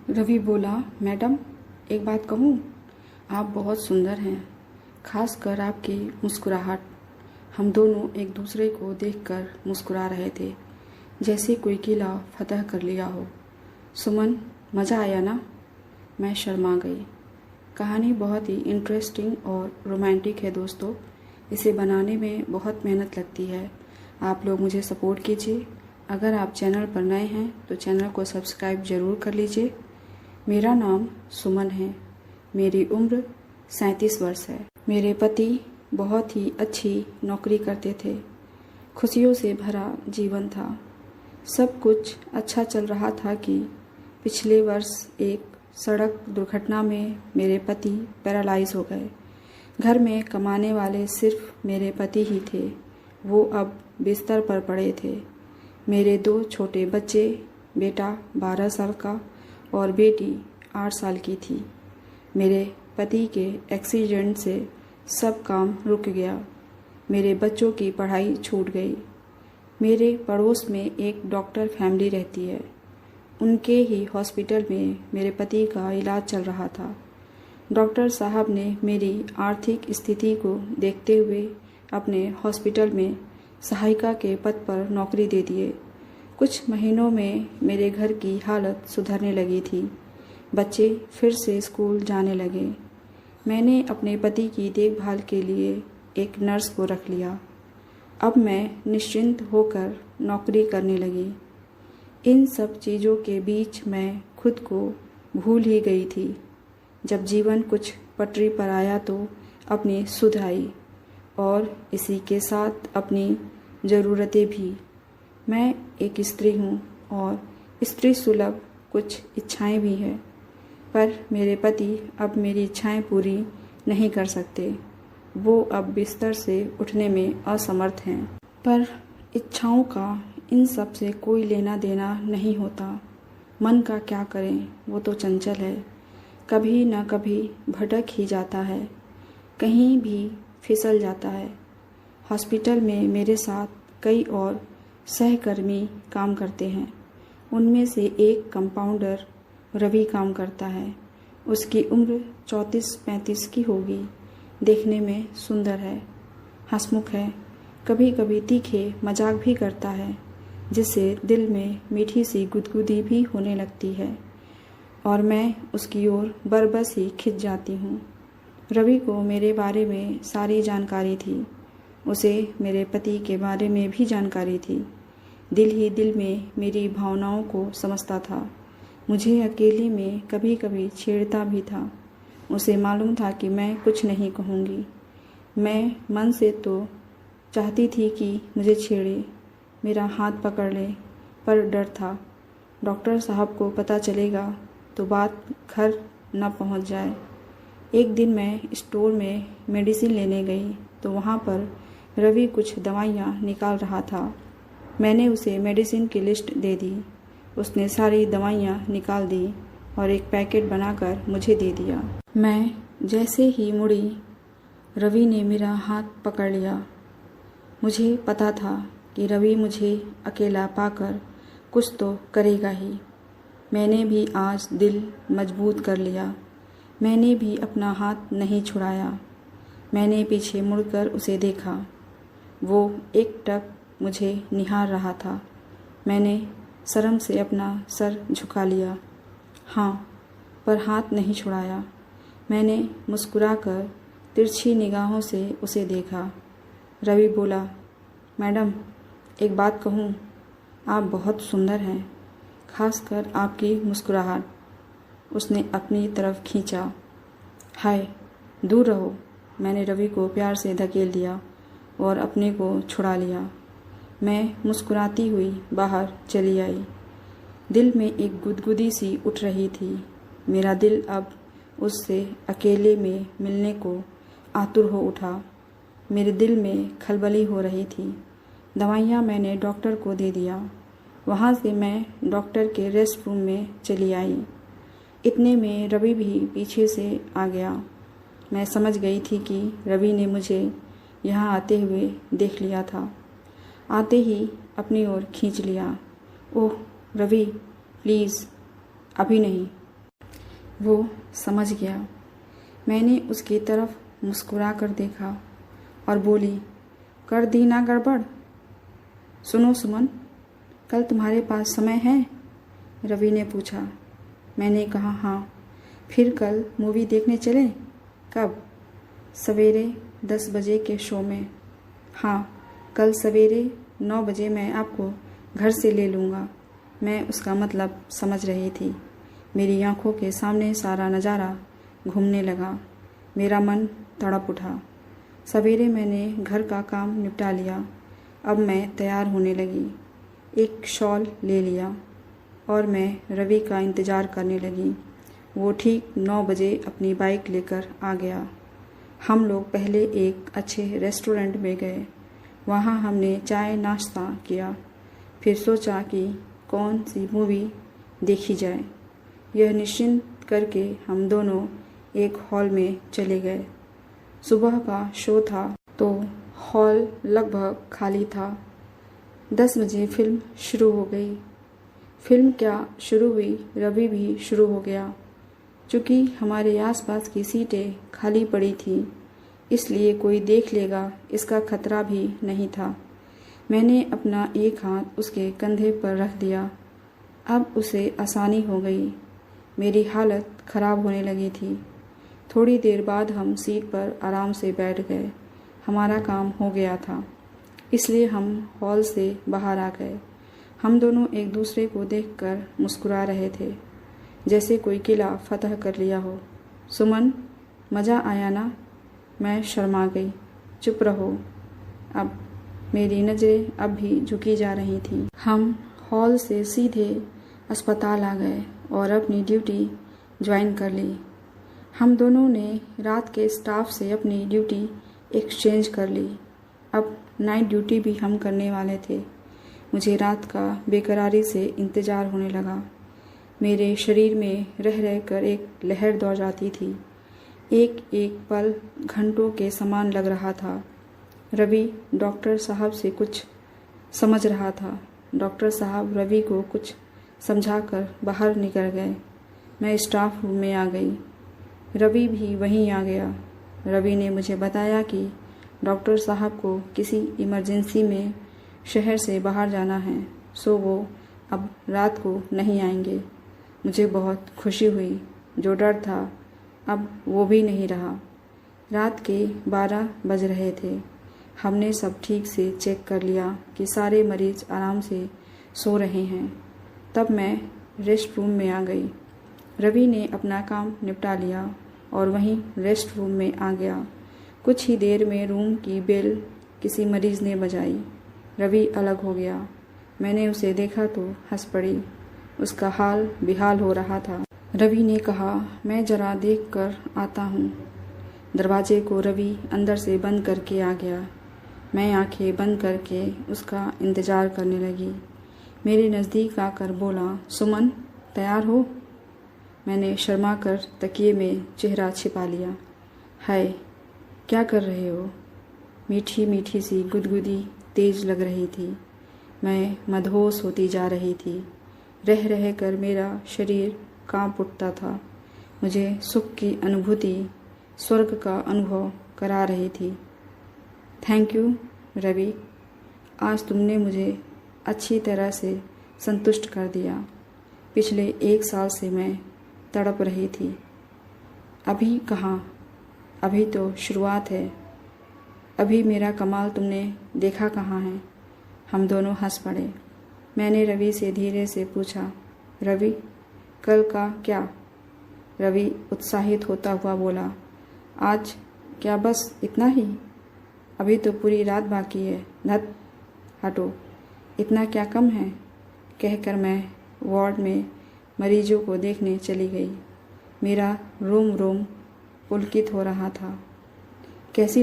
रवि बोला, मैडम एक बात कहूँ, आप बहुत सुंदर हैं, खासकर आपकी मुस्कुराहट। हम दोनों एक दूसरे को देखकर मुस्कुरा रहे थे, जैसे कोई किला फतह कर लिया हो। सुमन, मज़ा आया ना? मैं शर्मा गई। कहानी बहुत ही इंटरेस्टिंग और रोमांटिक है दोस्तों। इसे बनाने में बहुत मेहनत लगती है। आप लोग मुझे सपोर्ट कीजिए। अगर आप चैनल पर नए हैं तो चैनल को सब्सक्राइब ज़रूर कर लीजिए। मेरा नाम सुमन है। मेरी उम्र 37 वर्ष है। मेरे पति बहुत ही अच्छी नौकरी करते थे। खुशियों से भरा जीवन था। सब कुछ अच्छा चल रहा था कि पिछले वर्ष एक सड़क दुर्घटना में मेरे पति पैरालाइज हो गए। घर में कमाने वाले सिर्फ मेरे पति ही थे। वो अब बिस्तर पर पड़े थे। मेरे 2 छोटे बच्चे, बेटा 12 साल का और बेटी 8 साल की थी। मेरे पति के एक्सीडेंट से सब काम रुक गया। मेरे बच्चों की पढ़ाई छूट गई। मेरे पड़ोस में एक डॉक्टर फैमिली रहती है। उनके ही हॉस्पिटल में मेरे पति का इलाज चल रहा था। डॉक्टर साहब ने मेरी आर्थिक स्थिति को देखते हुए अपने हॉस्पिटल में सहायिका के पद पर नौकरी दे दिए। कुछ महीनों में मेरे घर की हालत सुधरने लगी थी। बच्चे फिर से स्कूल जाने लगे। मैंने अपने पति की देखभाल के लिए एक नर्स को रख लिया। अब मैं निश्चिंत होकर नौकरी करने लगी। इन सब चीज़ों के बीच मैं खुद को भूल ही गई थी। जब जीवन कुछ पटरी पर आया तो अपनी सुध आई और इसी के साथ अपनी ज़रूरतें भी। मैं एक स्त्री हूँ और स्त्री सुलभ कुछ इच्छाएं भी हैं, पर मेरे पति अब मेरी इच्छाएं पूरी नहीं कर सकते। वो अब बिस्तर से उठने में असमर्थ हैं। पर इच्छाओं का इन सब से कोई लेना देना नहीं होता। मन का क्या करें, वो तो चंचल है। कभी न कभी भटक ही जाता है, कहीं भी फिसल जाता है। हॉस्पिटल में मेरे साथ कई और सहकर्मी काम करते हैं। उनमें से एक कंपाउंडर रवि काम करता है। उसकी उम्र 34-35 की होगी। देखने में सुंदर है, हंसमुख है, कभी कभी तीखे मजाक भी करता है, जिससे दिल में मीठी सी गुदगुदी भी होने लगती है और मैं उसकी ओर बरबस ही खिंच जाती हूँ। रवि को मेरे बारे में सारी जानकारी थी। उसे मेरे पति के बारे में भी जानकारी थी। दिल ही दिल में मेरी भावनाओं को समझता था। मुझे अकेले में कभी कभी छेड़ता भी था। उसे मालूम था कि मैं कुछ नहीं कहूँगी। मैं मन से तो चाहती थी कि मुझे छेड़े, मेरा हाथ पकड़ ले, पर डर था डॉक्टर साहब को पता चलेगा तो बात घर न पहुँच जाए। एक दिन मैं स्टोर में मेडिसिन लेने गई तो वहाँ पर रवि कुछ दवाइयाँ निकाल रहा था। मैंने उसे मेडिसिन की लिस्ट दे दी। उसने सारी दवाइयाँ निकाल दी और एक पैकेट बनाकर मुझे दे दिया। मैं जैसे ही मुड़ी, रवि ने मेरा हाथ पकड़ लिया। मुझे पता था कि रवि मुझे अकेला पाकर कुछ तो करेगा ही। मैंने भी आज दिल मजबूत कर लिया। मैंने भी अपना हाथ नहीं छुड़ाया। मैंने पीछे मुड़कर उसे देखा। वो एकटक मुझे निहार रहा था। मैंने शर्म से अपना सर झुका लिया। हाँ, पर हाथ नहीं छुड़ाया। मैंने मुस्कुराकर तिरछी निगाहों से उसे देखा। रवि बोला, मैडम एक बात कहूँ, आप बहुत सुंदर हैं, खासकर आपकी मुस्कुराहट। उसने अपनी तरफ खींचा। हाय, दूर रहो। मैंने रवि को प्यार से धकेल दिया और अपने को छुड़ा लिया। मैं मुस्कुराती हुई बाहर चली आई। दिल में एक गुदगुदी सी उठ रही थी। मेरा दिल अब उससे अकेले में मिलने को आतुर हो उठा। मेरे दिल में खलबली हो रही थी। दवाइयाँ मैंने डॉक्टर को दे दिया। वहाँ से मैं डॉक्टर के रेस्ट रूम में चली आई। इतने में रवि भी पीछे से आ गया। मैं समझ गई थी कि रवि ने मुझे यहाँ आते हुए देख लिया था। आते ही अपनी ओर खींच लिया। ओह रवि, प्लीज़ अभी नहीं, वो समझ गया। मैंने उसकी तरफ मुस्कुरा कर देखा और बोली, कर दी ना गड़बड़? सुनो सुमन, कल तुम्हारे पास समय है? रवि ने पूछा। मैंने कहा हाँ। फिर कल मूवी देखने चलें? कब? सवेरे 10 बजे के शो में। हाँ, कल सवेरे 9 बजे मैं आपको घर से ले लूँगा। मैं उसका मतलब समझ रही थी। मेरी आंखों के सामने सारा नज़ारा घूमने लगा। मेरा मन तड़प उठा। सवेरे मैंने घर का काम निपटा लिया। अब मैं तैयार होने लगी। एक शॉल ले लिया और मैं रवि का इंतज़ार करने लगी। वो ठीक 9 बजे अपनी बाइक लेकर आ गया। हम लोग पहले एक अच्छे रेस्टोरेंट में गए। वहाँ हमने चाय नाश्ता किया। फिर सोचा कि कौन सी मूवी देखी जाए। यह निश्चिंत करके हम दोनों एक हॉल में चले गए। सुबह का शो था तो हॉल लगभग खाली था। 10 बजे फिल्म शुरू हो गई। फिल्म क्या शुरू हुई, रवि भी शुरू हो गया। चूँकि हमारे आसपास की सीटें खाली पड़ी थीं, इसलिए कोई देख लेगा इसका खतरा भी नहीं था। मैंने अपना एक हाथ उसके कंधे पर रख दिया। अब उसे आसानी हो गई। मेरी हालत खराब होने लगी थी। थोड़ी देर बाद हम सीट पर आराम से बैठ गए। हमारा काम हो गया था, इसलिए हम हॉल से बाहर आ गए। हम दोनों एक दूसरे को देखकर मुस्कुरा रहे थे, जैसे कोई किला फतह कर लिया हो। सुमन, मज़ा आया ना? मैं शर्मा गई। चुप रहो अब। मेरी नज़रें अब भी झुकी जा रही थीं। हम हॉल से सीधे अस्पताल आ गए और अपनी ड्यूटी ज्वाइन कर ली। हम दोनों ने रात के स्टाफ से अपनी ड्यूटी एक्सचेंज कर ली। अब नाइट ड्यूटी भी हम करने वाले थे। मुझे रात का बेकरारी से इंतज़ार होने लगा। मेरे शरीर में रह रह कर एक लहर दौड़ जाती थी। एक एक पल घंटों के समान लग रहा था। रवि डॉक्टर साहब से कुछ समझ रहा था। डॉक्टर साहब रवि को कुछ समझाकर बाहर निकल गए। मैं स्टाफ रूम में आ गई। रवि भी वहीं आ गया। रवि ने मुझे बताया कि डॉक्टर साहब को किसी इमरजेंसी में शहर से बाहर जाना है, सो वो अब रात को नहीं आएंगे। मुझे बहुत खुशी हुई। जो डर था अब वो भी नहीं रहा। रात के 12 बज रहे थे। हमने सब ठीक से चेक कर लिया कि सारे मरीज आराम से सो रहे हैं। तब मैं रेस्ट रूम में आ गई। रवि ने अपना काम निपटा लिया और वहीं रेस्ट रूम में आ गया। कुछ ही देर में रूम की बेल किसी मरीज ने बजाई। रवि अलग हो गया। मैंने उसे देखा तो हंस पड़ी। उसका हाल बेहाल हो रहा था। रवि ने कहा, मैं जरा देख कर आता हूँ। दरवाजे को रवि अंदर से बंद करके आ गया। मैं आंखें बंद करके उसका इंतज़ार करने लगी। मेरे नज़दीक आकर बोला, सुमन, तैयार हो? मैंने शर्मा कर तकिए में चेहरा छिपा लिया। हाय, क्या कर रहे हो? मीठी मीठी सी गुदगुदी तेज लग रही थी। मैं मदहोश होती जा रही थी। रह रह कर मेरा शरीर कांप उठता था। मुझे सुख की अनुभूति, स्वर्ग का अनुभव करा रही थी। थैंक यू रवि, आज तुमने मुझे अच्छी तरह से संतुष्ट कर दिया। पिछले 1 साल से मैं तड़प रही थी। अभी कहाँ, अभी तो शुरुआत है। अभी मेरा कमाल तुमने देखा कहाँ है? हम दोनों हंस पड़े। मैंने रवि से धीरे से पूछा, रवि, कल का क्या? रवि उत्साहित होता हुआ बोला, आज क्या बस इतना ही? अभी तो पूरी रात बाकी है। धत, हटो, इतना क्या कम है? कहकर मैं वार्ड में मरीजों को देखने चली गई। मेरा रोम रोम पुलकित हो रहा था। कैसी